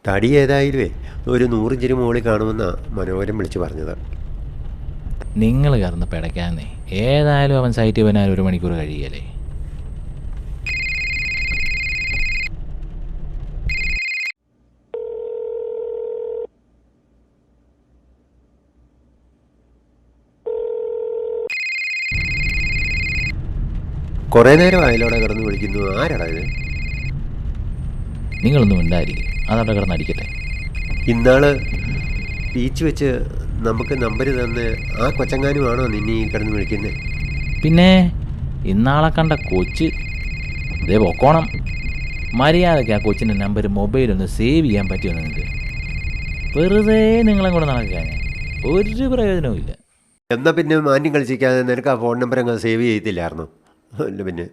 തടി ഏതായാലുവേ ഒരു 100 ഇഞ്ചിന് മുകളിൽ കാണുമെന്നാണ് മനോഹരൻ വിളിച്ച് പറഞ്ഞത്. നിങ്ങൾ കറന്ന് പിടയ്ക്കാന്നേ. ഏതായാലും അവൻ സൈറ്റ് വരാൻ 1 മണിക്കൂർ കഴിയല്ലേ. കുറേ നേരം അയലോടെ കിടന്ന് വിളിക്കുന്നു. ആരാടാ ഇത്? നിങ്ങളൊന്നും ഉണ്ടായിരിക്കും, അതവിടെ കിടന്ന് അടിക്കട്ടെ. ഇന്നാള് ബീച്ച് വെച്ച് നമുക്ക് നമ്പർ തന്ന് ആ കൊച്ചങ്ങാനുമാണോ നിന്നെ ഈ കിടന്ന് വിളിക്കുന്നത്? പിന്നെ ഇന്നാളെ കണ്ട കൊച്ച് ഇതേ പൊക്കോണം. മര്യാദയ്ക്ക് ആ കൊച്ചിൻ്റെ നമ്പർ മൊബൈലൊന്ന് സേവ് ചെയ്യാൻ പറ്റുമോ നിങ്ങൾക്ക്? വെറുതെ നിങ്ങളെ കൂടെ നടക്കാൻ ഒരു പ്രയോജനവും ഇല്ല. എന്നാൽ പിന്നെ മാന്യം കളിച്ചിരിക്കാതെ നിനക്ക് ആ ഫോൺ നമ്പർ അങ്ങ് സേവ് ചെയ്തില്ലായിരുന്നോ? അല്ല പിന്നെ